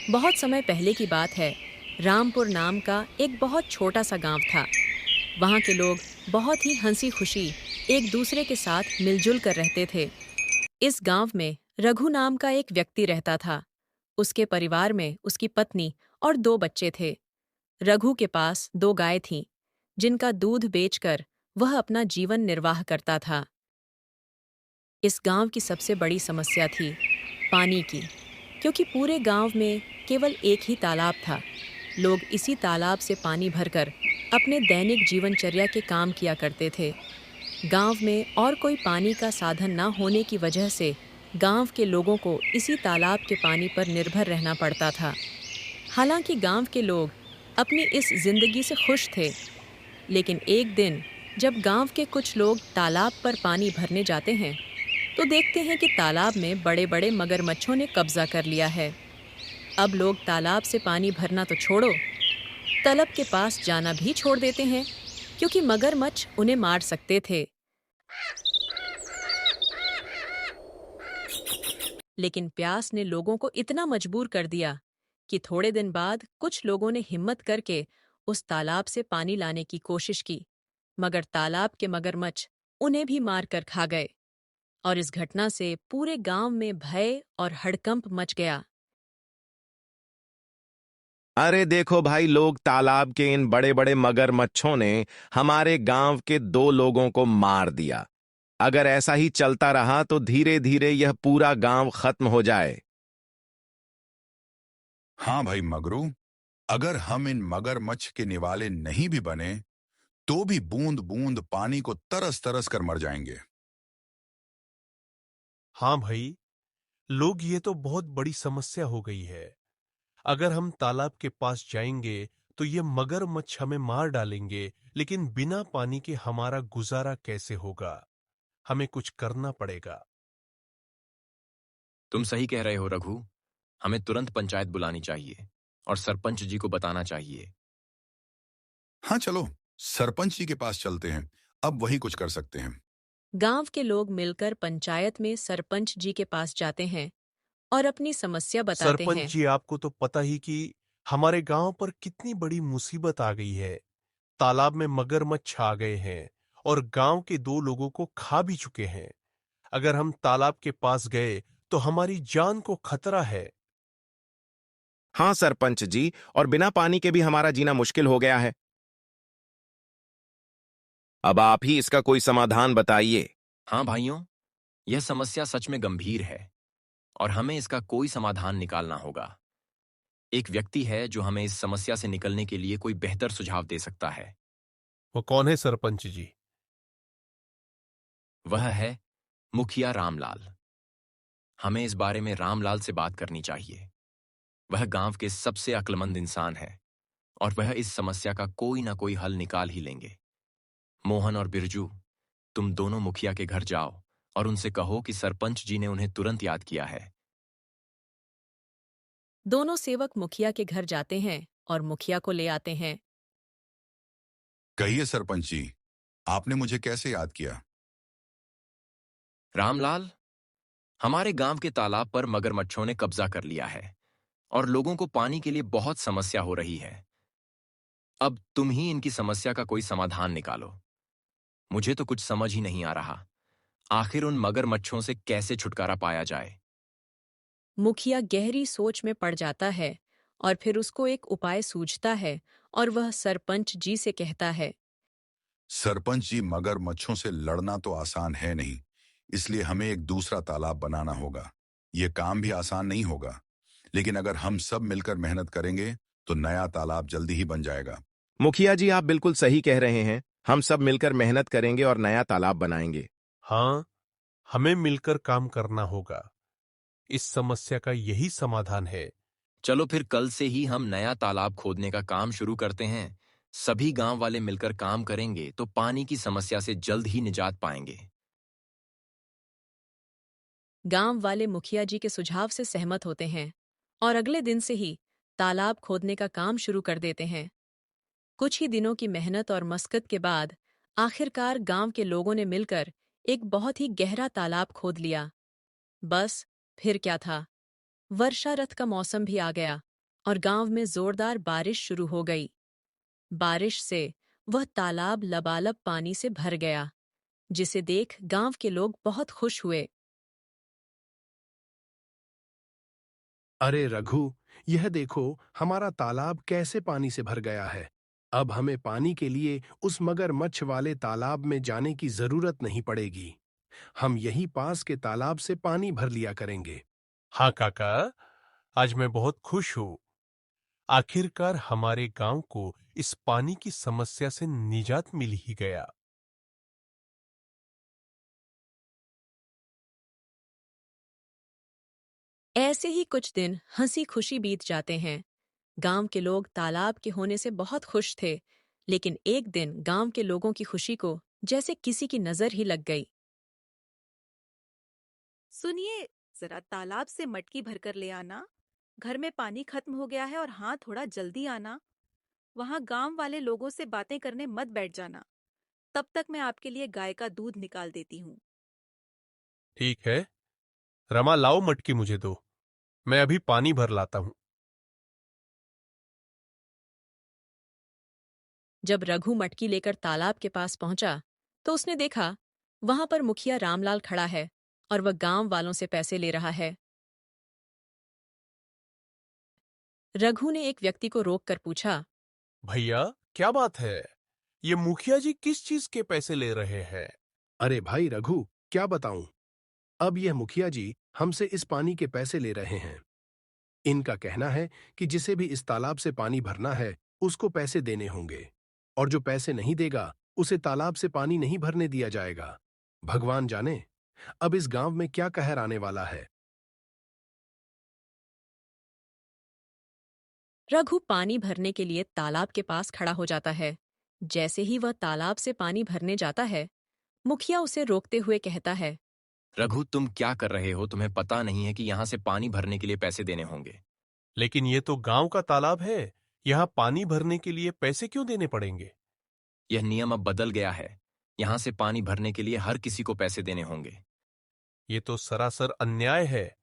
बहुत समय पहले की बात है। रामपुर नाम का एक बहुत छोटा सा गांव था। वहां के लोग बहुत ही हंसी खुशी एक दूसरे के साथ मिलजुल कर रहते थे। इस गांव में रघु नाम का एक व्यक्ति रहता था। उसके परिवार में उसकी पत्नी और दो बच्चे थे। रघु के पास दो गाय थीं, जिनका दूध बेचकर वह अपना जीवन निर्वाह करता था। इस गांव की सबसे बड़ी समस्या थी पानी की, क्योंकि पूरे गांव में केवल एक ही तालाब था। लोग इसी तालाब से पानी भरकर अपने दैनिक जीवनचर्या के काम किया करते थे। गांव में और कोई पानी का साधन न होने की वजह से गांव के लोगों को इसी तालाब के पानी पर निर्भर रहना पड़ता था। हालांकि गांव के लोग अपनी इस जिंदगी से खुश थे, लेकिन एक दिन जब गांव के कुछ लोग तालाब पर पानी भरने जाते हैं, तो देखते हैं कि तालाब में बड़े-बड़े मगरमच्छों ने कब्जा कर लिया है। अब लोग तालाब से पानी भरना तो छोड़ो, तलब के पास जाना भी छोड़ देते हैं, क्योंकि मगरमच्छ उन्हें मार सकते थे। लेकिन प्यास ने लोगों को इतना मजबूर कर दिया कि थोड़े दिन बाद कुछ लोगों ने हिम्मत करके उस तालाब से पानी लाने की कोशिश की, मगर तालाब के मगरमच्छ उन्हें भी मार कर खा गए। और इस घटना से पूरे गांव में भय और हड़कंप मच गया। अरे देखो भाई लोग, तालाब के इन बड़े बड़े मगरमच्छों ने हमारे गांव के दो लोगों को मार दिया। अगर ऐसा ही चलता रहा तो धीरे धीरे यह पूरा गांव खत्म हो जाए। हाँ भाई मगरू, अगर हम इन मगरमच्छ के निवाले नहीं भी बने तो भी बूंद बूंद पानी को तरस तरस कर मर जाएंगे। हाँ भाई, लोग ये तो बहुत बड़ी समस्या हो गई है। अगर हम तालाब के पास जाएंगे तो ये मगरमच्छ हमें मार डालेंगे, लेकिन बिना पानी के हमारा गुजारा कैसे होगा? हमें कुछ करना पड़ेगा। तुम सही कह रहे हो रघु। हमें तुरंत पंचायत बुलानी चाहिए और सरपंच जी को बताना चाहिए। हाँ चलो, सरपंच जी के पास चलते हैं, अब वही कुछ कर सकते हैं। गांव के लोग मिलकर पंचायत में सरपंच जी के पास जाते हैं और अपनी समस्या बताते सरपंच हैं। जी, आपको तो पता ही कि हमारे गांव पर कितनी बड़ी मुसीबत आ गई है। तालाब में मगरमच्छ आ गए हैं और गांव के दो लोगों को खा भी चुके हैं। अगर हम तालाब के पास गए तो हमारी जान को खतरा है। हाँ सरपंच जी, और बिना पानी के भी हमारा जीना मुश्किल हो गया है। अब आप ही इसका कोई समाधान बताइए। हाँ भाइयों, यह समस्या सच में गंभीर है और हमें इसका कोई समाधान निकालना होगा। एक व्यक्ति है जो हमें इस समस्या से निकलने के लिए कोई बेहतर सुझाव दे सकता है। वो कौन है सरपंच जी? वह है मुखिया रामलाल। हमें इस बारे में रामलाल से बात करनी चाहिए। वह गांव के सबसे अक्लमंद इंसान है और वह इस समस्या का कोई ना कोई हल निकाल ही लेंगे। मोहन और बिरजू, तुम दोनों मुखिया के घर जाओ और उनसे कहो कि सरपंच जी ने उन्हें तुरंत याद किया है। दोनों सेवक मुखिया के घर जाते हैं और मुखिया को ले आते हैं। कहिए सरपंच जी, आपने मुझे कैसे याद किया? रामलाल, हमारे गांव के तालाब पर मगरमच्छों ने कब्जा कर लिया है और लोगों को पानी के लिए बहुत समस्या हो रही है। अब तुम ही इनकी समस्या का कोई समाधान निकालो। मुझे तो कुछ समझ ही नहीं आ रहा। आखिर उन मगरमच्छों से कैसे छुटकारा पाया जाए? मुखिया गहरी सोच में पड़ जाता है और फिर उसको एक उपाय सूझता है और वह सरपंच जी से कहता है। सरपंच जी, मगरमच्छों से लड़ना तो आसान है नहीं, इसलिए हमें एक दूसरा तालाब बनाना होगा। ये काम भी आसान नहीं होगा, लेकिन अगर हम सब मिलकर मेहनत करेंगे तो नया तालाब जल्दी ही बन जाएगा। मुखिया जी, आप बिल्कुल सही कह रहे हैं। हम सब मिलकर मेहनत करेंगे और नया तालाब बनाएंगे। हाँ, हमें मिलकर काम करना होगा। इस समस्या का यही समाधान है। चलो फिर कल से ही हम नया तालाब खोदने का काम शुरू करते हैं। सभी गांव वाले मिलकर काम करेंगे तो पानी की समस्या से जल्द ही निजात पाएंगे। गांव वाले मुखिया जी के सुझाव से सहमत होते हैं और अगले दिन से ही तालाब खोदने का काम शुरू कर देते हैं। कुछ ही दिनों की मेहनत और मशक्कत के बाद आखिरकार गांव के लोगों ने मिलकर एक बहुत ही गहरा तालाब खोद लिया। बस फिर क्या था, वर्षा ऋतु का मौसम भी आ गया और गांव में जोरदार बारिश शुरू हो गई। बारिश से वह तालाब लबालब पानी से भर गया, जिसे देख गांव के लोग बहुत खुश हुए। अरे रघु, यह देखो, हमारा तालाब कैसे पानी से भर गया है। अब हमें पानी के लिए उस मगरमच्छ वाले तालाब में जाने की जरूरत नहीं पड़ेगी। हम यहीं पास के तालाब से पानी भर लिया करेंगे। हाँ काका, आज मैं बहुत खुश हूँ। आखिरकार हमारे गांव को इस पानी की समस्या से निजात मिल ही गया। ऐसे ही कुछ दिन हंसी खुशी बीत जाते हैं। गांव के लोग तालाब के होने से बहुत खुश थे, लेकिन एक दिन गांव के लोगों की खुशी को जैसे किसी की नजर ही लग गई। सुनिए, जरा तालाब से मटकी भरकर ले आना। घर में पानी खत्म हो गया है और हाँ, थोड़ा जल्दी आना। वहां गांव वाले लोगों से बातें करने मत बैठ जाना। तब तक मैं आपके लिए गाय का दूध निकाल देती हूँ। ठीक है, रमा लाओ मटकी मुझे दो। मैं अभी पानी भर लाता हूँ। जब रघु मटकी लेकर तालाब के पास पहुंचा, तो उसने देखा वहां पर मुखिया रामलाल खड़ा है और वह गांव वालों से पैसे ले रहा है। रघु ने एक व्यक्ति को रोककर पूछा, भैया, क्या बात है? ये मुखिया जी किस चीज के पैसे ले रहे हैं? अरे भाई रघु, क्या बताऊं। अब यह मुखिया जी हमसे इस पानी के पैसे ले रहे हैं। इनका कहना है कि जिसे भी इस तालाब से पानी भरना है, उसको पैसे देने होंगे, और जो पैसे नहीं देगा, उसे तालाब से पानी नहीं भरने दिया जाएगा। भगवान जाने अब इस गांव में क्या कहर आने वाला है। रघु पानी भरने के लिए तालाब के पास खड़ा हो जाता है। जैसे ही वह तालाब से पानी भरने जाता है, मुखिया उसे रोकते हुए कहता है, रघु, तुम क्या कर रहे हो? तुम्हें पता नहीं है कि यहाँ से पानी भरने के लिए पैसे देने होंगे? लेकिन ये तो गांव का तालाब है। यहाँ पानी भरने के लिए पैसे क्यों देने पड़ेंगे? यह नियम अब बदल गया है। यहाँ से पानी भरने के लिए हर किसी को पैसे देने होंगे। ये तो सरासर अन्याय है।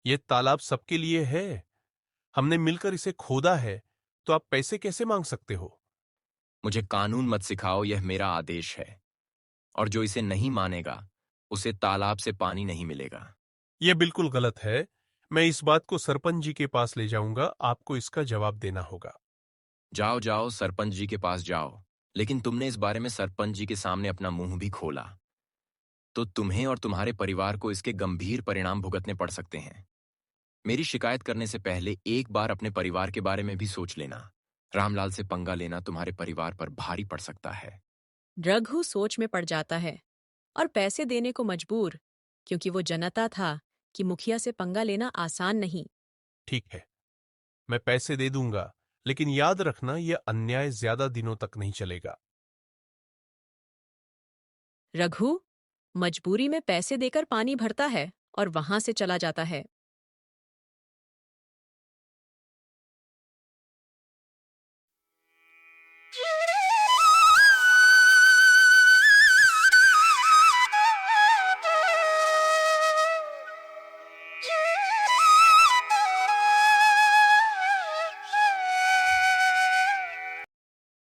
ये तालाब सबके लिए है। हमने मिलकर इसे खोदा है, तो आप पैसे कैसे मांग सकते हो? मुझे कानून मत सिखाओ, यह मेरा आदेश है। और जो इसे नहीं मानेगा, उसे तालाब से पानी नहीं मिलेगा। यह बिल्कुल गलत है। मैं इस बात को सरपंच जी के पास ले जाऊंगा। आपको इसका जवाब देना होगा। जाओ जाओ, सरपंच जी के पास जाओ। लेकिन तुमने इस बारे में सरपंच जी के सामने अपना मुंह भी खोला, तो तुम्हें और तुम्हारे परिवार को इसके गंभीर परिणाम भुगतने पड़ सकते हैं। मेरी शिकायत करने से पहले एक बार अपने परिवार के बारे में भी सोच लेना। रामलाल से पंगा लेना तुम्हारे परिवार पर भारी पड़ सकता है। रघु सोच में पड़ जाता है और पैसे देने को मजबूर, क्योंकि वो जानता था कि मुखिया से पंगा लेना आसान नहीं। ठीक है, मैं पैसे दे दूंगा, लेकिन याद रखना, यह अन्याय ज्यादा दिनों तक नहीं चलेगा। रघु मजबूरी में पैसे देकर पानी भरता है और वहां से चला जाता है।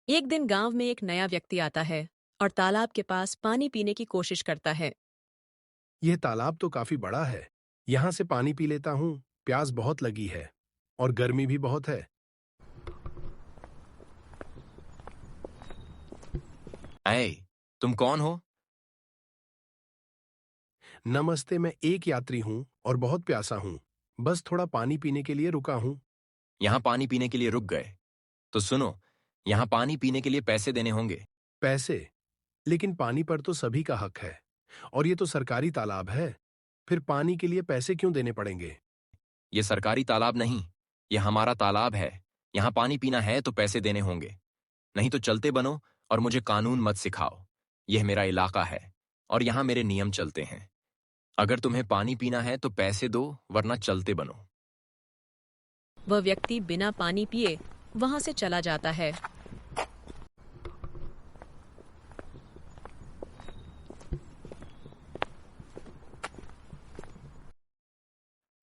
एक दिन गांव में एक नया व्यक्ति आता है और तालाब के पास पानी पीने की कोशिश करता है। यह तालाब तो काफी बड़ा है। यहां से पानी पी लेता हूं। प्यास बहुत लगी है और गर्मी भी बहुत है। ऐ, तुम कौन हो? नमस्ते, मैं एक यात्री हूं और बहुत प्यासा हूं। बस थोड़ा पानी पीने के लिए रुका हूं। यहाँ पानी पीने के लिए रुक गए? तो सुनो, यहाँ पानी पीने के लिए पैसे देने होंगे। पैसे? लेकिन पानी पर तो सभी का हक है, और ये तो सरकारी तालाब है। फिर पानी के लिए पैसे क्यों देने पड़ेंगे? ये सरकारी तालाब नहीं, यह हमारा तालाब है। यहाँ पानी पीना है तो पैसे देने होंगे, नहीं तो चलते बनो और मुझे कानून मत सिखाओ। यह मेरा इलाका है और यहाँ मेरे नियम चलते हैं। अगर तुम्हें पानी पीना है तो पैसे दो, वरना चलते बनो। वह व्यक्ति बिना पानी पिए वहां से चला जाता है।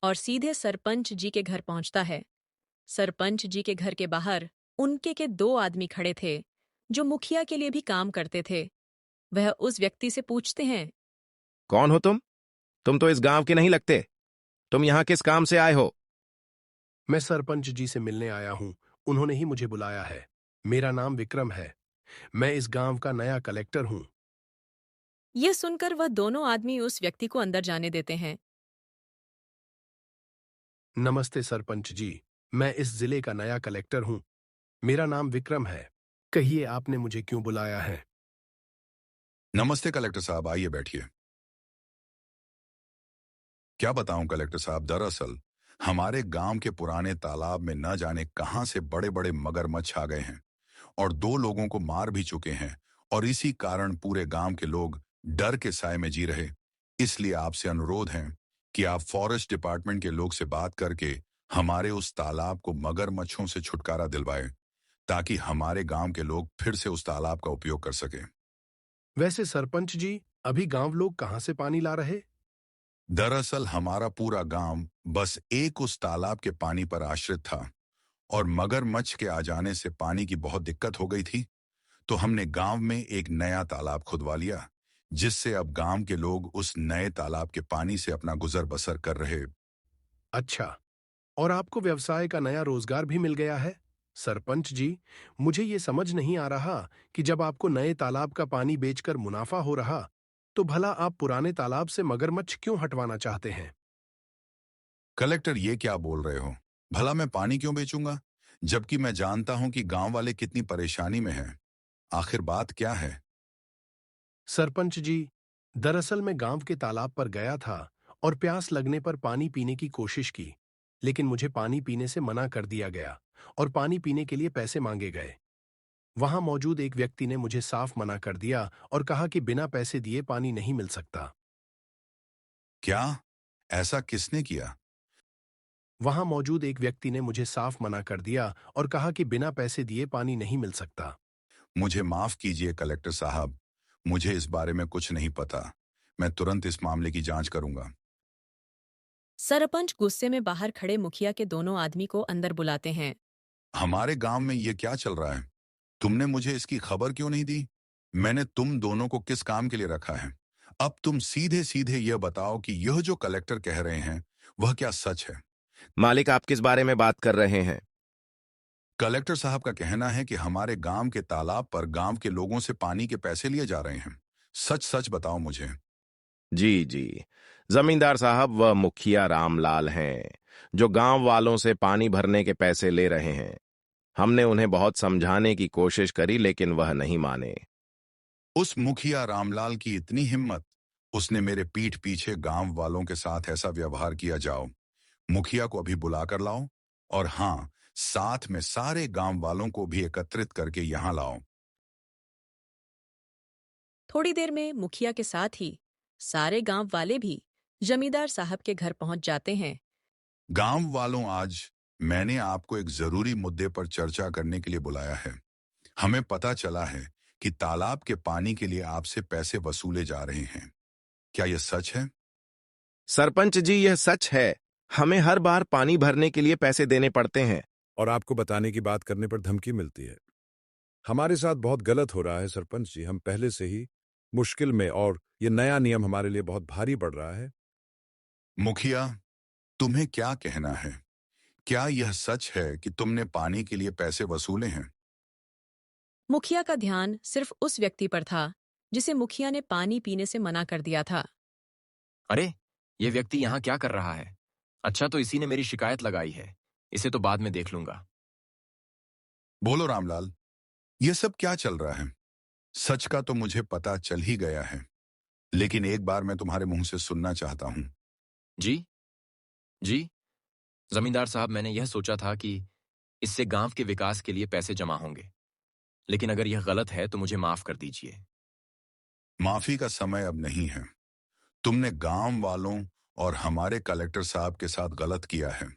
और सीधे सरपंच जी के घर पहुंचता है। सरपंच जी के घर के बाहर उनके के दो आदमी खड़े थे जो मुखिया के लिए भी काम करते थे। वह उस व्यक्ति से पूछते हैं, कौन हो तुम? तुम तो इस गांव के नहीं लगते। तुम यहाँ किस काम से आए हो? मैं सरपंच जी से मिलने आया हूँ। उन्होंने ही मुझे बुलाया है। मेरा नाम विक्रम है। मैं इस गांव का नया कलेक्टर हूँ। यह सुनकर वह दोनों आदमी उस व्यक्ति को अंदर जाने देते हैं। नमस्ते सरपंच जी। मैं इस जिले का नया कलेक्टर हूँ। मेरा नाम विक्रम है। कहिए आपने मुझे क्यों बुलाया है? नमस्ते कलेक्टर साहब, आइए बैठिए। क्या बताऊं कलेक्टर साहब, दरअसल हमारे गांव के पुराने तालाब में न जाने कहां से बड़े बड़े मगरमच्छ आ गए हैं और दो लोगों को मार भी चुके हैं, और इसी कारण पूरे गांव के लोग डर के साए में जी रहे। इसलिए आपसे अनुरोध है कि आप फॉरेस्ट डिपार्टमेंट के लोग से बात करके हमारे उस तालाब को मगरमच्छों से छुटकारा दिलवाएं, ताकि हमारे गांव के लोग फिर से उस तालाब का उपयोग कर सकें। वैसे सरपंच जी, अभी गांव लोग कहां से पानी ला रहे? दरअसल हमारा पूरा गांव बस एक उस तालाब के पानी पर आश्रित था, और मगरमच्छ के आ जाने से पानी की बहुत दिक्कत हो गई थी। तो हमने गांव में एक नया तालाब खुदवा लिया, जिससे अब गांव के लोग उस नए तालाब के पानी से अपना गुजर बसर कर रहे। अच्छा, और आपको व्यवसाय का नया रोजगार भी मिल गया है? सरपंच जी, मुझे ये समझ नहीं आ रहा कि जब आपको नए तालाब का पानी बेचकर मुनाफा हो रहा, तो भला आप पुराने तालाब से मगरमच्छ क्यों हटवाना चाहते हैं? कलेक्टर, ये क्या बोल रहे हो? भला मैं पानी क्यों बेचूंगा, जबकि मैं जानता हूं कि गांव वाले कितनी परेशानी में हैं। आखिर बात क्या है? सरपंच जी, दरअसल मैं गांव के तालाब पर गया था और प्यास लगने पर पानी पीने की कोशिश की, लेकिन मुझे पानी पीने से मना कर दिया गया और पानी पीने के लिए पैसे मांगे गए। वहां मौजूद एक व्यक्ति ने मुझे साफ मना कर दिया और कहा कि बिना पैसे दिए पानी नहीं मिल सकता। क्या ऐसा किसने किया? वहां मौजूद एक व्यक्ति ने मुझे साफ मना कर दिया और कहा कि बिना पैसे दिए पानी नहीं मिल सकता। मुझे माफ कीजिए कलेक्टर साहब, मुझे इस बारे में कुछ नहीं पता। मैं तुरंत इस मामले की जांच करूंगा। सरपंच गुस्से में बाहर खड़े मुखिया के दोनों आदमी को अंदर बुलाते हैं। हमारे गांव में ये क्या चल रहा है? तुमने मुझे इसकी खबर क्यों नहीं दी? मैंने तुम दोनों को किस काम के लिए रखा है? अब तुम सीधे सीधे यह बताओ कि यह जो कलेक्टर कह रहे हैं वह क्या सच है? मालिक, आप किस बारे में बात कर रहे हैं? कलेक्टर साहब का कहना है कि हमारे गांव के तालाब पर गांव के लोगों से पानी के पैसे लिए जा रहे हैं। सच सच बताओ मुझे। जी जी, जमींदार साहब, वह मुखिया रामलाल हैं जो गांव वालों से पानी भरने के पैसे ले रहे हैं। हमने उन्हें बहुत समझाने की कोशिश करी, लेकिन वह नहीं माने। उस मुखिया रामलाल की इतनी हिम्मत, उसने मेरे पीठ पीछे गांव वालों के साथ ऐसा व्यवहार किया। जाओ, मुखिया को अभी बुला कर लाओ, और हाँ, साथ में सारे गांव वालों को भी एकत्रित करके यहां लाओ। थोड़ी देर में मुखिया के साथ ही सारे गांव वाले भी जमींदार साहब के घर पहुंच जाते हैं। गांव वालों, आज मैंने आपको एक जरूरी मुद्दे पर चर्चा करने के लिए बुलाया है। हमें पता चला है कि तालाब के पानी के लिए आपसे पैसे वसूले जा रहे हैं। क्या यह सच है? सरपंच जी, यह सच है। हमें हर बार पानी भरने के लिए पैसे देने पड़ते हैं। और आपको बताने की बात करने पर धमकी मिलती है। हमारे साथ बहुत गलत हो रहा है सरपंच जी। हम पहले से ही मुश्किल में, और ये नया नियम हमारे लिए बहुत भारी पड़ रहा है। मुखिया, तुम्हें क्या कहना है? क्या यह सच है कि तुमने पानी के लिए पैसे वसूले हैं? मुखिया का ध्यान सिर्फ उस व्यक्ति पर था जिसे मुखिया ने पानी पीने से मना कर दिया था। अरे, ये व्यक्ति यहाँ क्या कर रहा है? अच्छा, तो इसी ने मेरी शिकायत लगाई है। इसे तो बाद में देख लूंगा। बोलो रामलाल, यह सब क्या चल रहा है? सच का तो मुझे पता चल ही गया है, लेकिन एक बार मैं तुम्हारे मुंह से सुनना चाहता हूं। जी जी, जमींदार साहब, मैंने यह सोचा था कि इससे गांव के विकास के लिए पैसे जमा होंगे, लेकिन अगर यह गलत है तो मुझे माफ कर दीजिए। माफी का समय अब नहीं है। तुमने गांव वालों और हमारे कलेक्टर साहब के साथ गलत किया है।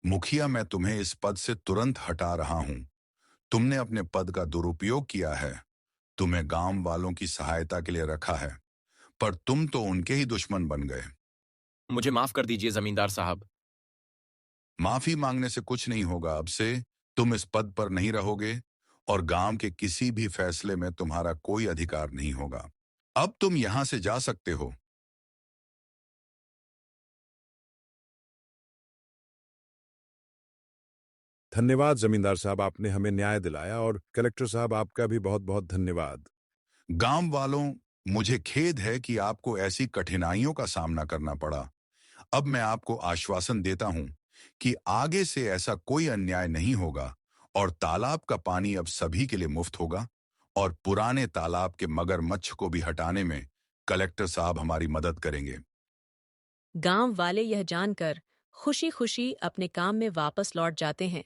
मुखिया, मैं तुम्हें इस पद से तुरंत हटा रहा हूं। तुमने अपने पद का दुरुपयोग किया है। तुम्हें गांव वालों की सहायता के लिए रखा है, पर तुम तो उनके ही दुश्मन बन गए। मुझे माफ कर दीजिए जमींदार साहब। माफी मांगने से कुछ नहीं होगा। अब से तुम इस पद पर नहीं रहोगे और गांव के किसी भी फैसले में तुम्हारा कोई अधिकार नहीं होगा। अब तुम यहां से जा सकते हो। धन्यवाद जमींदार साहब, आपने हमें न्याय दिलाया, और कलेक्टर साहब आपका भी बहुत बहुत धन्यवाद। गांव वालों, मुझे खेद है कि आपको ऐसी कठिनाइयों का सामना करना पड़ा। अब मैं आपको आश्वासन देता हूं कि आगे से ऐसा कोई अन्याय नहीं होगा और तालाब का पानी अब सभी के लिए मुफ्त होगा और पुराने तालाब के मगरमच्छ को भी हटाने में कलेक्टर साहब हमारी मदद करेंगे। गांव वाले यह जानकर खुशी-खुशी अपने काम में वापस लौट जाते हैं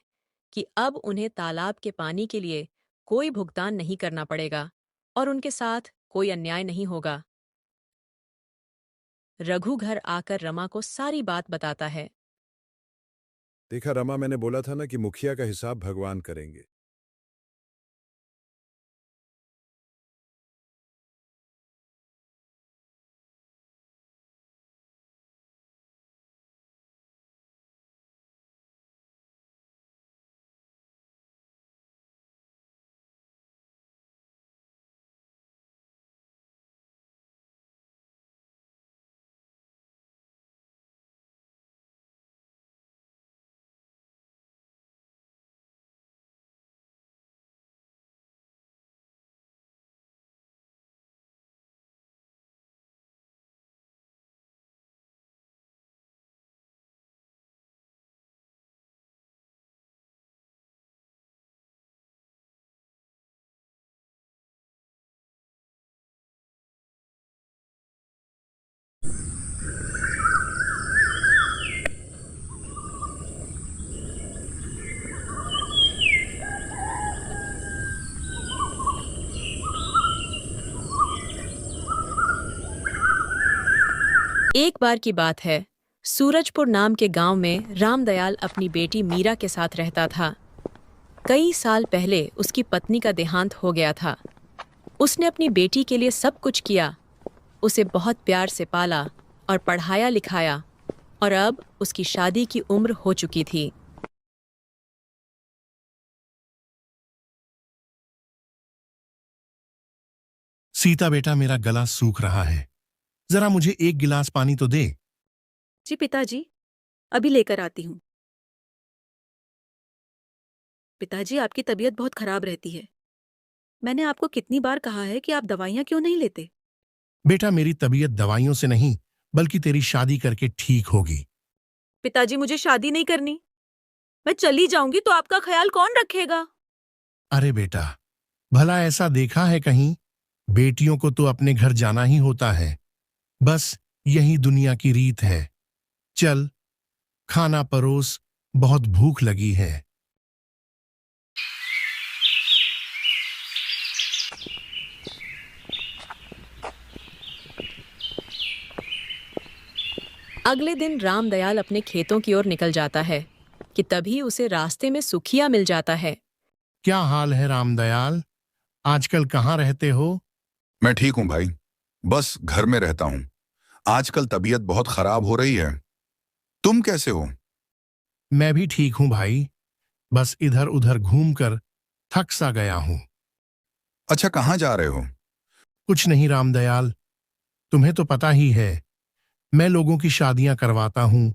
कि अब उन्हें तालाब के पानी के लिए कोई भुगतान नहीं करना पड़ेगा और उनके साथ कोई अन्याय नहीं होगा। रघु घर आकर रमा को सारी बात बताता है। देखा रमा, मैंने बोला था ना कि मुखिया का हिसाब भगवान करेंगे। एक बार की बात है, सूरजपुर नाम के गांव में रामदयाल अपनी बेटी मीरा के साथ रहता था। कई साल पहले उसकी पत्नी का देहांत हो गया था। उसने अपनी बेटी के लिए सब कुछ किया, उसे बहुत प्यार से पाला और पढ़ाया लिखाया, और अब उसकी शादी की उम्र हो चुकी थी। सीता बेटा, मेरा गला सूख रहा है, जरा मुझे एक गिलास पानी तो दे। जी पिताजी, अभी लेकर आती हूँ। पिताजी, आपकी तबीयत बहुत खराब रहती है। मैंने आपको कितनी बार कहा है कि आप दवाइयाँ क्यों नहीं लेते? बेटा, मेरी तबीयत दवाइयों से नहीं बल्कि तेरी शादी करके ठीक होगी। पिताजी, मुझे शादी नहीं करनी। मैं चली जाऊंगी तो आपका ख्याल कौन रखेगा? अरे बेटा, भला ऐसा देखा है कहीं? बेटियों को तो अपने घर जाना ही होता है, बस यही दुनिया की रीत है। चल, खाना परोस, बहुत भूख लगी है। अगले दिन रामदयाल अपने खेतों की ओर निकल जाता है कि तभी उसे रास्ते में सुखिया मिल जाता है। क्या हाल है रामदयाल? आजकल कहाँ रहते हो? मैं ठीक हूं भाई, बस घर में रहता हूं। आजकल तबीयत बहुत खराब हो रही है। तुम कैसे हो? मैं भी ठीक हूं भाई, बस इधर उधर घूमकर थक सा गया हूं। अच्छा, कहाँ जा रहे हो? कुछ नहीं रामदयाल, तुम्हें तो पता ही है, मैं लोगों की शादियां करवाता हूं,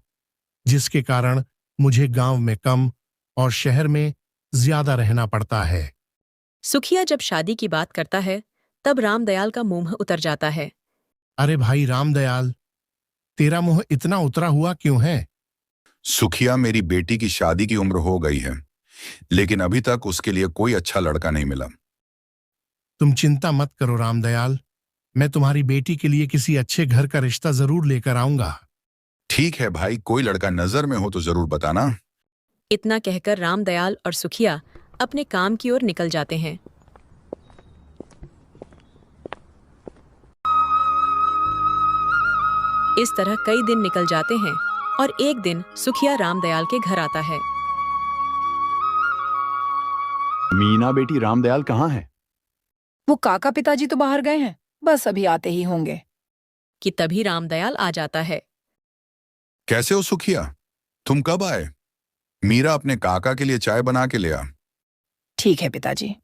जिसके कारण मुझे गांव में कम और शहर में ज्यादा रहना पड़ता है। सुखिया जब शादी की बात करता है, तब रामदयाल का मुंह उतर जाता है। अरे भाई रामदयाल, तेरा मुंह इतना उतरा हुआ क्यों है? सुखिया, मेरी बेटी की शादी की उम्र हो गई है, लेकिन अभी तक उसके लिए कोई अच्छा लड़का नहीं मिला। तुम चिंता मत करो रामदयाल, मैं तुम्हारी बेटी के लिए किसी अच्छे घर का रिश्ता जरूर लेकर आऊंगा। ठीक है भाई, कोई लड़का नजर में हो तो जरूर बताना। इतना कहकर रामदयाल और सुखिया अपने काम की ओर निकल जाते हैं। इस तरह कई दिन निकल जाते हैं और एक दिन सुखिया रामदयाल के घर आता है। मीना बेटी, रामदयाल कहाँ है? वो काका पिताजी तो बाहर गए हैं, बस अभी आते ही होंगे। कि तभी रामदयाल आ जाता है। कैसे हो सुखिया? तुम कब आए? मीरा अपने काका के लिए चाय बना के ले आ। ठीक है पिताजी।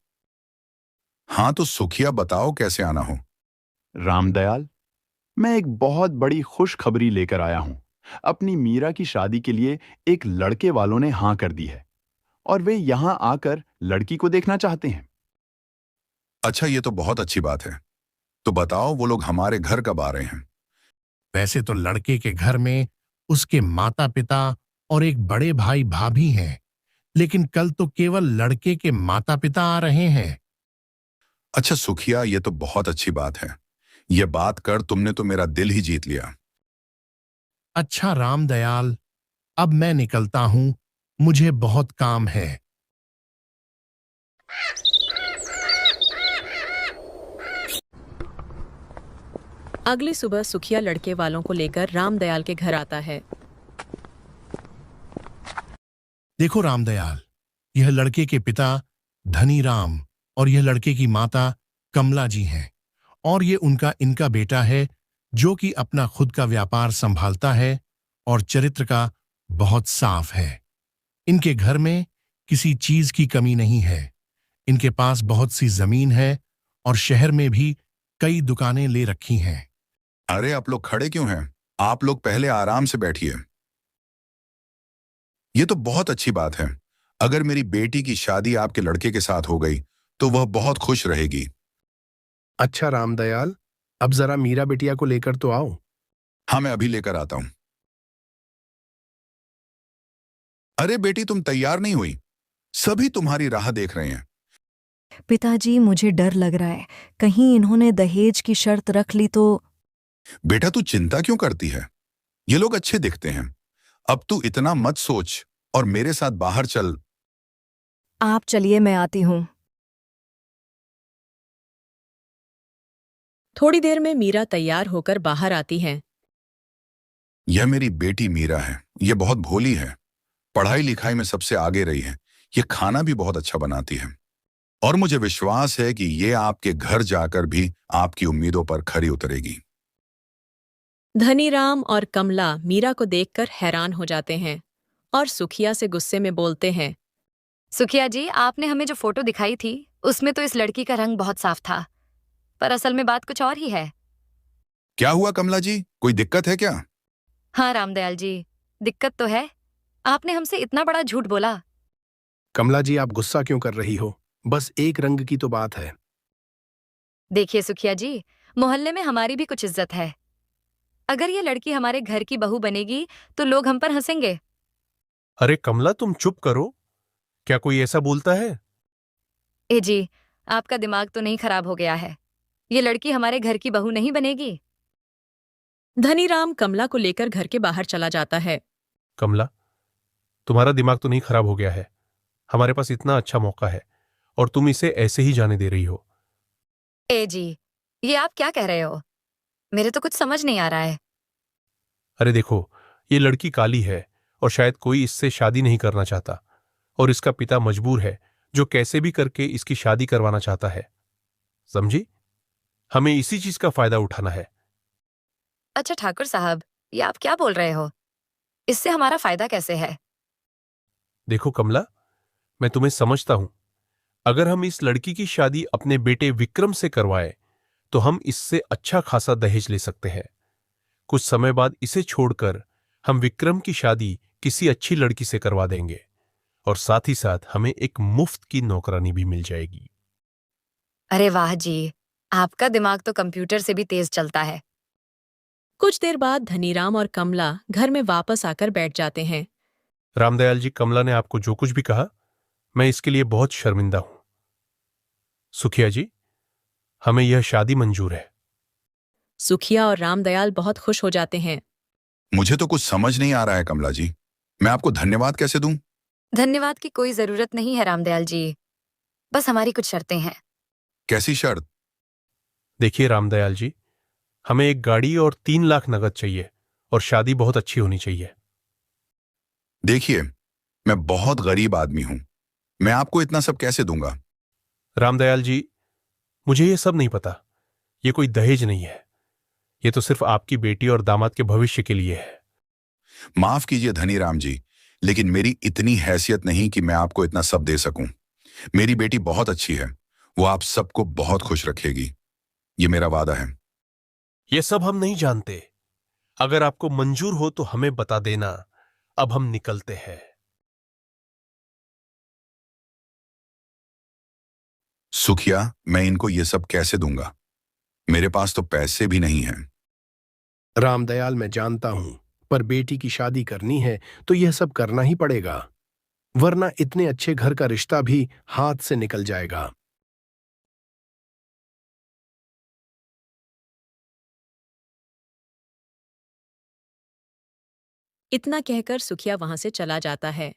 हाँ तो सुखिया बताओ कैसे आना हो। रामदयाल, मैं एक बहुत बड़ी खुशखबरी लेकर आया हूं। अपनी मीरा की शादी के लिए एक लड़के वालों ने हां कर दी है और वे यहां आकर लड़की को देखना चाहते हैं। अच्छा, ये तो बहुत अच्छी बात है। तो बताओ वो लोग हमारे घर कब आ रहे हैं? वैसे तो लड़के के घर में उसके माता पिता और एक बड़े भाई भाभी हैं, लेकिन कल तो केवल लड़के के माता पिता आ रहे हैं। अच्छा सुखिया, ये तो बहुत अच्छी बात है। ये बात कर तुमने तो मेरा दिल ही जीत लिया। अच्छा रामदयाल, अब मैं निकलता हूं, मुझे बहुत काम है। अगली सुबह सुखिया लड़के वालों को लेकर रामदयाल के घर आता है। देखो रामदयाल, यह लड़के के पिता धनी राम और यह लड़के की माता कमला जी हैं, और ये इनका बेटा है जो कि अपना खुद का व्यापार संभालता है और चरित्र का बहुत साफ है। इनके घर में किसी चीज की कमी नहीं है। इनके पास बहुत सी जमीन है और शहर में भी कई दुकानें ले रखी हैं। अरे आप लोग खड़े क्यों हैं? आप लोग पहले आराम से बैठिए। ये तो बहुत अच्छी बात है। अगर मेरी बेटी की शादी आपके लड़के के साथ हो गई तो वह बहुत खुश रहेगी। अच्छा रामदयाल, अब जरा मीरा बिटिया को लेकर तो आओ। हाँ, मैं अभी लेकर आता हूं। अरे बेटी, तुम तैयार नहीं हुई? सभी तुम्हारी राह देख रहे हैं। पिताजी, मुझे डर लग रहा है, कहीं इन्होंने दहेज की शर्त रख ली तो। बेटा तू चिंता क्यों करती है? ये लोग अच्छे दिखते हैं। अब तू इतना मत सोच और मेरे साथ बाहर चल। आप चलिए, मैं आती हूं। थोड़ी देर में मीरा तैयार होकर बाहर आती हैं। यह मेरी बेटी मीरा है। यह बहुत भोली है, पढ़ाई लिखाई में सबसे आगे रही है। यह खाना भी बहुत अच्छा बनाती है और मुझे विश्वास है कि यह आपके घर जाकर भी आपकी उम्मीदों पर खरी उतरेगी। धनीराम और कमला मीरा को देखकर हैरान हो जाते हैं और सुखिया से गुस्से में बोलते हैं। सुखिया जी, आपने हमें जो फोटो दिखाई थी उसमें तो इस लड़की का रंग बहुत साफ था, पर असल में बात कुछ और ही है। क्या हुआ कमला जी, कोई दिक्कत है क्या? हाँ रामदयाल जी, दिक्कत तो है। आपने हमसे इतना बड़ा झूठ बोला। कमला जी, आप गुस्सा क्यों कर रही हो? बस एक रंग की तो बात है। देखिए सुखिया जी, मोहल्ले में हमारी भी कुछ इज्जत है। अगर ये लड़की हमारे घर की बहू बनेगी तो लोग हम पर हंसेंगे। अरे कमला, तुम चुप करो। क्या कोई ऐसा बोलता है? ए जी, आपका दिमाग तो नहीं खराब हो गया है? ये लड़की हमारे घर की बहू नहीं बनेगी। धनीराम कमला को लेकर घर के बाहर चला जाता है। कमला, तुम्हारा दिमाग तो नहीं खराब हो गया है? हमारे पास इतना अच्छा मौका है और तुम इसे ऐसे ही जाने दे रही हो। ए जी, ये आप क्या कह रहे हो? मेरे तो कुछ समझ नहीं आ रहा है। अरे देखो, ये लड़की काली है और शायद कोई इससे शादी नहीं करना चाहता, और इसका पिता मजबूर है जो कैसे भी करके इसकी शादी करवाना चाहता है। समझी? हमें इसी चीज का फायदा उठाना है। अच्छा ठाकुर साहब, ये आप क्या बोल रहे हो? इससे हमारा फायदा कैसे है? देखो कमला, मैं तुम्हें समझता हूं। अगर हम इस लड़की की शादी अपने बेटे विक्रम से करवाएं तो हम इससे अच्छा खासा दहेज ले सकते हैं। कुछ समय बाद इसे छोड़कर हम विक्रम की शादी किसी अच्छी लड़की से करवा देंगे और साथ ही साथ हमें एक मुफ्त की नौकरानी भी मिल जाएगी। अरे वाह जी, आपका दिमाग तो कंप्यूटर से भी तेज चलता है। कुछ देर बाद धनीराम और कमला घर में वापस आकर बैठ जाते हैं। रामदयाल जी, कमला ने आपको जो कुछ भी कहा, मैं इसके लिए बहुत शर्मिंदा हूं। सुखिया जी, हमें यह शादी मंजूर है। सुखिया और रामदयाल बहुत खुश हो जाते हैं। मुझे तो कुछ समझ नहीं आ रहा है कमला जी, मैं आपको धन्यवाद कैसे दूं? धन्यवाद की कोई जरूरत नहीं है रामदयाल जी, बस हमारी कुछ शर्तें हैं। कैसी शर्त? देखिए रामदयाल जी, हमें एक गाड़ी और 3 लाख नगद चाहिए और शादी बहुत अच्छी होनी चाहिए। देखिए, मैं बहुत गरीब आदमी हूं, मैं आपको इतना सब कैसे दूंगा? रामदयाल जी, मुझे ये सब नहीं पता। ये कोई दहेज नहीं है, ये तो सिर्फ आपकी बेटी और दामाद के भविष्य के लिए है। माफ कीजिए धनीराम जी, लेकिन मेरी इतनी हैसियत नहीं कि मैं आपको इतना सब दे सकूं। मेरी बेटी बहुत अच्छी है, वो आप सबको बहुत खुश रखेगी, ये मेरा वादा है। ये सब हम नहीं जानते। अगर आपको मंजूर हो तो हमें बता देना। अब हम निकलते हैं। सुखिया, मैं इनको ये सब कैसे दूंगा? मेरे पास तो पैसे भी नहीं हैं। रामदयाल, मैं जानता हूं, पर बेटी की शादी करनी है तो यह सब करना ही पड़ेगा, वरना इतने अच्छे घर का रिश्ता भी हाथ से निकल जाएगा। इतना कहकर सुखिया वहां से चला जाता है।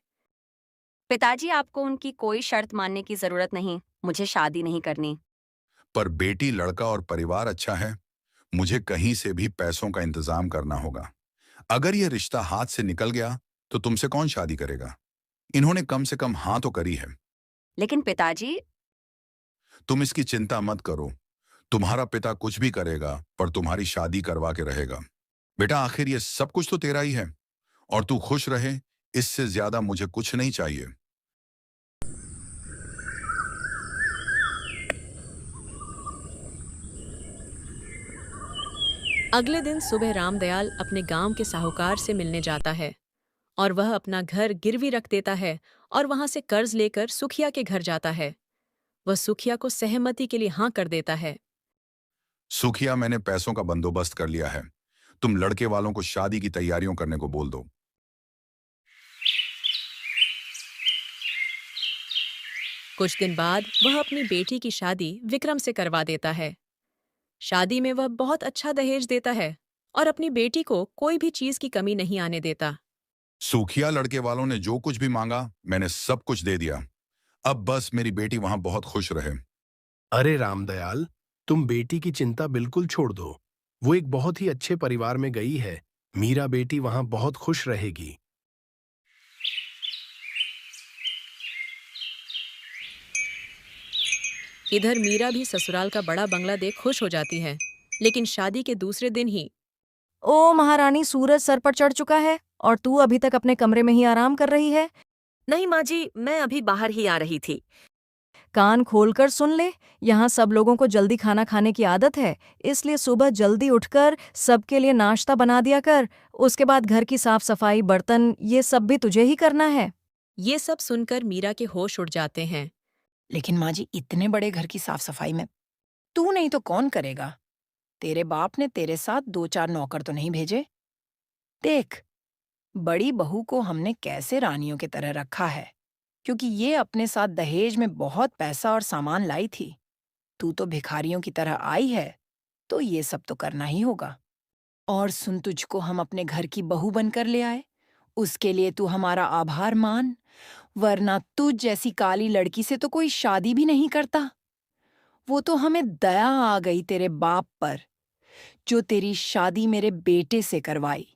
पिताजी, आपको उनकी कोई शर्त मानने की जरूरत नहीं। मुझे शादी नहीं करनी। पर बेटी, लड़का और परिवार अच्छा है, मुझे कहीं से भी पैसों का इंतजाम करना होगा। अगर यह रिश्ता हाथ से निकल गया तो तुमसे कौन शादी करेगा? इन्होंने कम से कम हाँ तो करी है। लेकिन पिताजी। तुम इसकी चिंता मत करो, तुम्हारा पिता कुछ भी करेगा पर तुम्हारी शादी करवा के रहेगा। बेटा, आखिर ये सब कुछ तो तेरा ही है, और तू खुश रहे, इससे ज्यादा मुझे कुछ नहीं चाहिए। अगले दिन सुबह रामदयाल अपने गांव के साहूकार से मिलने जाता है और वह अपना घर गिरवी रख देता है और वहां से कर्ज लेकर सुखिया के घर जाता है। वह सुखिया को सहमति के लिए हाँ कर देता है। सुखिया, मैंने पैसों का बंदोबस्त कर लिया है, तुम लड़के वालों को शादी की तैयारियों करने को बोल दो। कुछ दिन बाद वह अपनी बेटी की शादी विक्रम से करवा देता है। शादी में वह बहुत अच्छा दहेज देता है और अपनी बेटी को कोई भी चीज की कमी नहीं आने देता। सुखिया, लड़के वालों ने जो कुछ भी मांगा मैंने सब कुछ दे दिया। अब बस मेरी बेटी वहां बहुत खुश रहे। अरे रामदयाल, तुम बेटी की चिंता बिल्कुल छोड़ दो, वो एक बहुत ही अच्छे परिवार में गई है, मीरा बेटी वहां बहुत खुश रहेगी। इधर मीरा भी ससुराल का बड़ा बंगला देख खुश हो जाती है, लेकिन शादी के दूसरे दिन ही ओ महारानी, सूरज सर पर चढ़ चुका है और तू अभी तक अपने कमरे में ही आराम कर रही है। नहीं माँ जी, मैं अभी बाहर ही आ रही थी। कान खोलकर सुन ले, यहाँ सब लोगों को जल्दी खाना खाने की आदत है, इसलिए सुबह जल्दी उठकर सबके लिए नाश्ता बना दिया कर। उसके बाद घर की साफ सफाई, बर्तन, ये सब भी तुझे ही करना है। ये सब सुनकर मीरा के होश उड़ जाते हैं। लेकिन माँ जी, इतने बड़े घर की साफ सफाई में तू नहीं तो कौन करेगा? तेरे बाप ने तेरे साथ 2-4 नौकर तो नहीं भेजे? देख, बड़ी बहू को हमने कैसे रानियों की तरह रखा है, क्योंकि ये अपने साथ दहेज में बहुत पैसा और सामान लाई थी। तू तो भिखारियों की तरह आई है, तो ये सब तो करना ही होगा। और सुन, तुझको हम अपने घर की बहू बनकर ले आए, उसके लिए तू हमारा आभार मान, वरना तुझ जैसी काली लड़की से तो कोई शादी भी नहीं करता। वो तो हमें दया आ गई तेरे बाप पर, जो तेरी शादी मेरे बेटे से करवाई।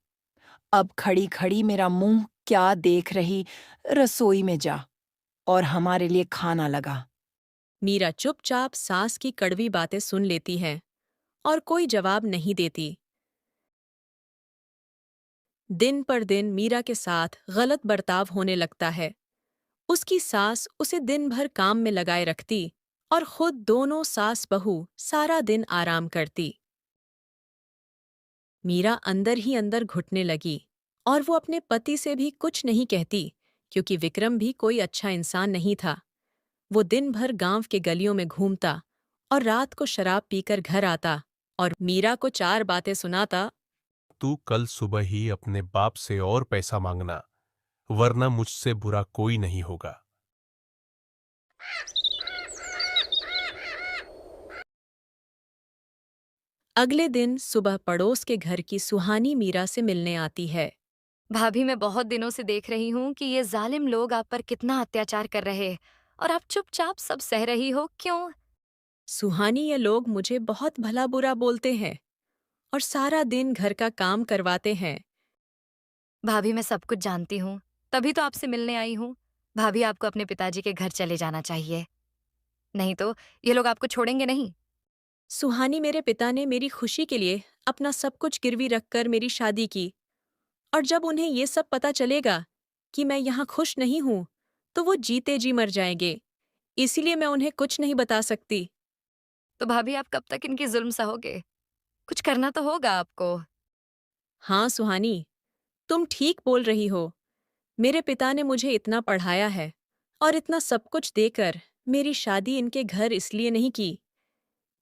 अब खड़ी खड़ी मेरा मुंह क्या देख रही, रसोई में जा और हमारे लिए खाना लगा। मीरा चुपचाप सास की कड़वी बातें सुन लेती है और कोई जवाब नहीं देती। दिन पर दिन मीरा के साथ गलत बर्ताव होने लगता है। उसकी सास उसे दिन भर काम में लगाए रखती और खुद दोनों सास बहू सारा दिन आराम करती। मीरा अंदर ही अंदर घुटने लगी और वो अपने पति से भी कुछ नहीं कहती, क्योंकि विक्रम भी कोई अच्छा इंसान नहीं था। वो दिन भर गांव के गलियों में घूमता और रात को शराब पीकर घर आता और मीरा को 4 बातें सुनाता। तू कल सुबह ही अपने बाप से और पैसा मांगना, वरना मुझसे बुरा कोई नहीं होगा। अगले दिन सुबह पड़ोस के घर की सुहानी मीरा से मिलने आती है। भाभी, मैं बहुत दिनों से देख रही हूँ कि ये जालिम लोग आप पर कितना अत्याचार कर रहे हैं और आप चुपचाप सब सह रही हो, क्यों? सुहानी, ये लोग मुझे बहुत भला बुरा बोलते हैं और सारा दिन घर का काम करवाते हैं। भाभी, मैं सब कुछ जानती हूँ, तभी तो आपसे मिलने आई हूँ। भाभी, आपको अपने पिताजी के घर चले जाना चाहिए, नहीं तो ये लोग आपको छोड़ेंगे नहीं। सुहानी, मेरे पिता ने मेरी खुशी के लिए अपना सब कुछ गिरवी रखकर मेरी शादी की, और जब उन्हें ये सब पता चलेगा कि मैं यहाँ खुश नहीं हूँ, तो वो जीते जी मर जाएंगे। इसीलिए मैं उन्हें कुछ नहीं बता सकती। तो भाभी आप कब तक इनकी जुल्म सहोगे? कुछ करना तो होगा आपको। हाँ सुहानी, तुम ठीक बोल रही हो। मेरे पिता ने मुझे इतना पढ़ाया है और इतना सब कुछ देकर मेरी शादी इनके घर इसलिए नहीं की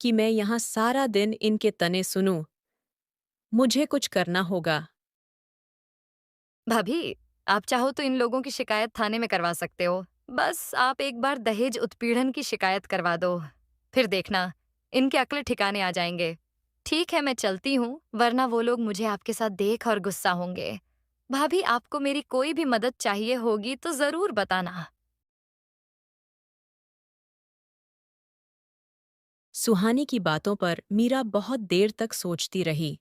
कि मैं यहाँ सारा दिन इनके तने सुनूं। मुझे कुछ करना होगा। भाभी, आप चाहो तो इन लोगों की शिकायत थाने में करवा सकते हो। बस आप एक बार दहेज उत्पीड़न की शिकायत करवा दो। फिर देखना, इनके अक्ल ठिकाने आ जाएंगे। ठीक है, मैं चलती हूँ, वरना वो लोग मुझे आपके साथ देख और गुस्सा होंगे। भाभी, आपको मेरी कोई भी मदद चाहिए होगी तो जरूर बताना। सुहानी की बातों पर मीरा बहुत देर तक सोचती रही।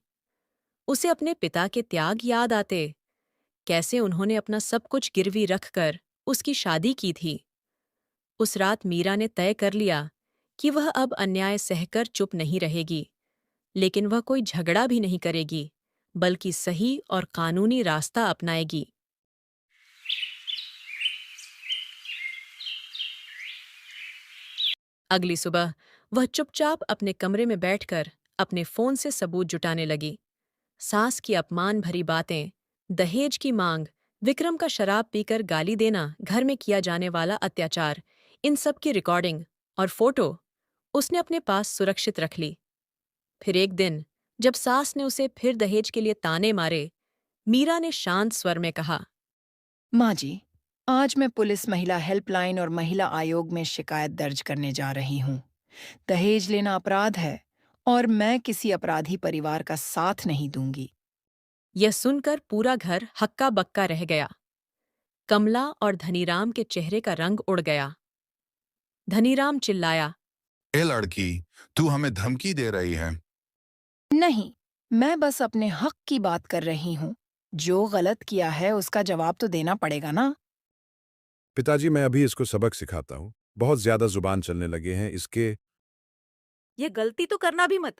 उसे अपने पिता के त्याग याद आते, कैसे उन्होंने अपना सब कुछ गिरवी रखकर उसकी शादी की थी। उस रात मीरा ने तय कर लिया कि वह अब अन्याय सहकर चुप नहीं रहेगी, लेकिन वह कोई झगड़ा भी नहीं करेगी, बल्कि सही और कानूनी रास्ता अपनाएगी। अगली सुबह वह चुपचाप अपने कमरे में बैठकर अपने फोन से सबूत जुटाने लगी। सास की अपमान भरी बातें, दहेज की मांग, विक्रम का शराब पीकर गाली देना, घर में किया जाने वाला अत्याचार, इन सब की रिकॉर्डिंग और फोटो उसने अपने पास सुरक्षित रख ली। फिर एक दिन जब सास ने उसे फिर दहेज के लिए ताने मारे, मीरा ने शांत स्वर में कहा, माँ जी, आज मैं पुलिस महिला हेल्पलाइन और महिला आयोग में शिकायत दर्ज करने जा रही हूँ। दहेज लेना अपराध है और मैं किसी अपराधी परिवार का साथ नहीं दूंगी। यह सुनकर पूरा घर हक्का बक्का रह गया। कमला और धनीराम के चेहरे का रंग उड़ गया। धनीराम चिल्लाया, ए लड़की, तू हमें धमकी दे रही है? नहीं, मैं बस अपने हक की बात कर रही हूँ। जो गलत किया है उसका जवाब तो देना पड़ेगा ना। पिताजी, मैं अभी इसको सबक सिखाता हूँ। बहुत ज्यादा जुबान चलने लगे हैं इसके। ये गलती तो करना भी मत।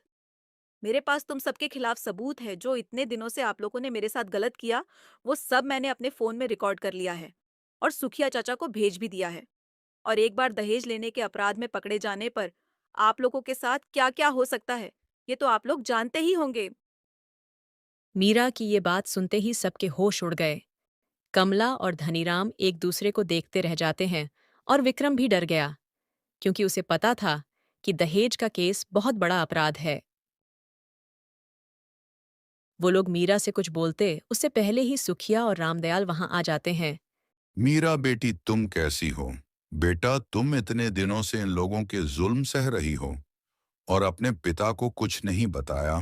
मेरे पास तुम सबके खिलाफ सबूत है। जो इतने दिनों से आप लोगों ने मेरे साथ गलत किया, वो सब मैंने अपने फोन में रिकॉर्ड कर लिया है और सुखिया चाचा को भेज भी दिया है। और एक बार दहेज लेने के अपराध में पकड़े जाने पर आप लोगों के साथ क्या क्या हो सकता है, ये तो आप लोग जानते ही होंगे। मीरा की ये बात सुनते ही सबके होश उड़ गए। कमला और धनीराम एक दूसरे को देखते रह जाते हैं और विक्रम भी डर गया, क्योंकि उसे पता था कि दहेज का केस बहुत बड़ा अपराध है। वो लोग मीरा से कुछ बोलते उससे पहले ही सुखिया और रामदयाल वहां आ जाते हैं। मीरा बेटी, तुम कैसी हो? बेटा, तुम इतने दिनों से इन लोगों के जुल्म सह रही हो और अपने पिता को कुछ नहीं बताया।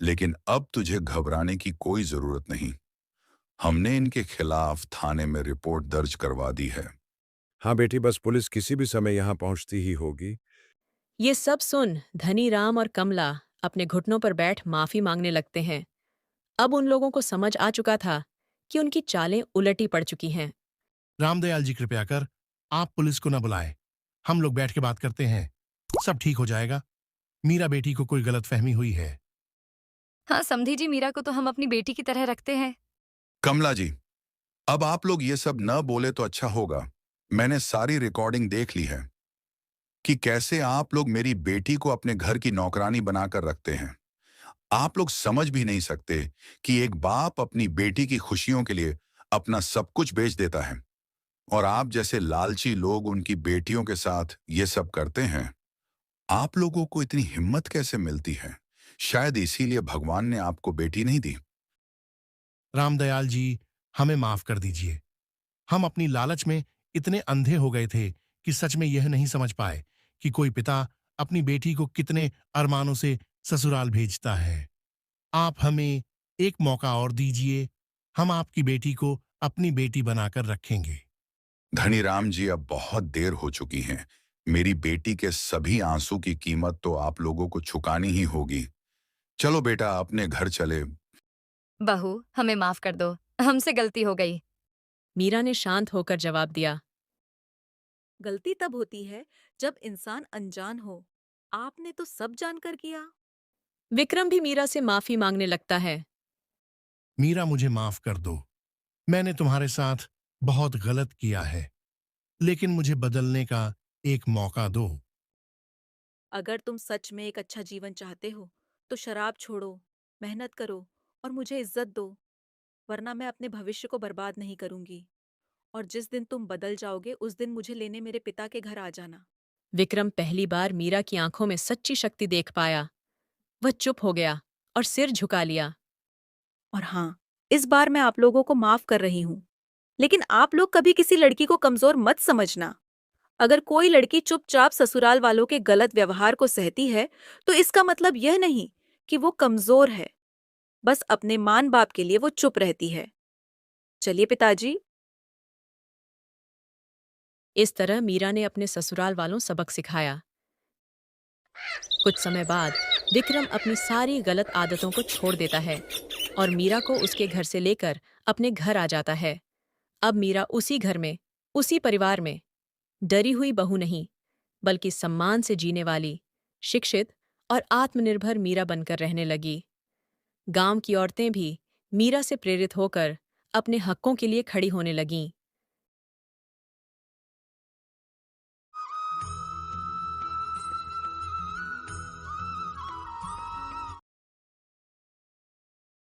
लेकिन अब तुझे घबराने की कोई जरूरत नहीं। हमने इनके खिलाफ थाने में रिपोर्ट दर्ज करवा दी है। हाँ बेटी, बस पुलिस किसी भी समय यहाँ पहुँचती ही होगी। ये सब सुन धनीराम और कमला अपने घुटनों पर बैठ माफी मांगने लगते हैं। अब उन लोगों को समझ आ चुका था कि उनकी चालें उलटी पड़ चुकी हैं। रामदयाल जी, कृपया कर आप पुलिस को न बुलाएं। हम लोग बैठ के बात करते हैं, सब ठीक हो जाएगा। मीरा बेटी को कोई गलतफहमी हुई है। हाँ समधी जी, मीरा को तो हम अपनी बेटी की तरह रखते हैं। कमला जी, अब आप लोग ये सब न बोले तो अच्छा होगा। मैंने सारी रिकॉर्डिंग देख ली है कि कैसे आप लोग मेरी बेटी को अपने घर की नौकरानी बनाकर रखते हैं। आप लोग समझ भी नहीं सकते कि एक बाप अपनी बेटी की खुशियों के लिए अपना सब कुछ बेच देता है, और आप जैसे लालची लोग उनकी बेटियों के साथ ये सब करते हैं। आप लोगों को इतनी हिम्मत कैसे मिलती है? शायद इसीलिए भगवान ने आपको बेटी नहीं दी। रामदयाल जी, हमें माफ कर दीजिए। हम अपनी लालच में इतने अंधे हो गए थे कि सच में यह नहीं समझ पाए कि कोई पिता अपनी बेटी को कितने अरमानों से ससुराल भेजता है। आप हमें एक मौका और दीजिए, हम आपकी बेटी को अपनी बेटी बनाकर रखेंगे। धनीराम जी, अब बहुत देर हो चुकी है। मेरी बेटी के सभी आंसू की कीमत तो आप लोगों को चुकानी ही होगी। चलो बेटा, अपने घर चले। बहू, हमें माफ कर दो, हमसे गलती हो गई। मीरा ने शांत होकर जवाब दिया, गलती तब होती है जब इंसान अनजान हो। आपने तो सब जानकर किया। विक्रम भी मीरा से माफी मांगने लगता है। मीरा, मुझे माफ कर दो। मैंने तुम्हारे साथ बहुत गलत किया है, लेकिन मुझे बदलने का एक मौका दो। अगर तुम सच में एक अच्छा जीवन चाहते हो, तो शराब छोड़ो, मेहनत करो और मुझे इज्जत दो, वरना मैं अपने भविष्य को बर्बाद नहीं करूंगी। और जिस दिन तुम बदल जाओगे, उस दिन मुझे लेने मेरे पिता के घर आ जाना। विक्रम पहली बार मीरा की आंखों में सच्ची शक्ति देख पाया। वह चुप हो गया और सिर झुका लिया। और हाँ, इस बार मैं आप लोगों को माफ कर रही हूँ, लेकिन आप लोग कभी किसी लड़की को कमजोर मत समझना। अगर कोई लड़की चुपचाप ससुराल वालों के गलत व्यवहार को सहती है, तो इसका मतलब यह नहीं कि वो कमजोर है। बस अपने मान बाप के लिए वो चुप रहती है। चलिए पिताजी। इस तरह मीरा ने अपने ससुराल वालों सबक सिखाया। कुछ समय बाद विक्रम अपनी सारी गलत आदतों को छोड़ देता है और मीरा को उसके घर से लेकर अपने घर आ जाता है। अब मीरा उसी घर में, उसी परिवार में डरी हुई बहू नहीं, बल्कि सम्मान से जीने वाली, शिक्षित और आत्मनिर्भर मीरा बनकर रहने लगी। गांव की औरतें भी मीरा से प्रेरित होकर अपने हकों के लिए खड़ी होने लगीं।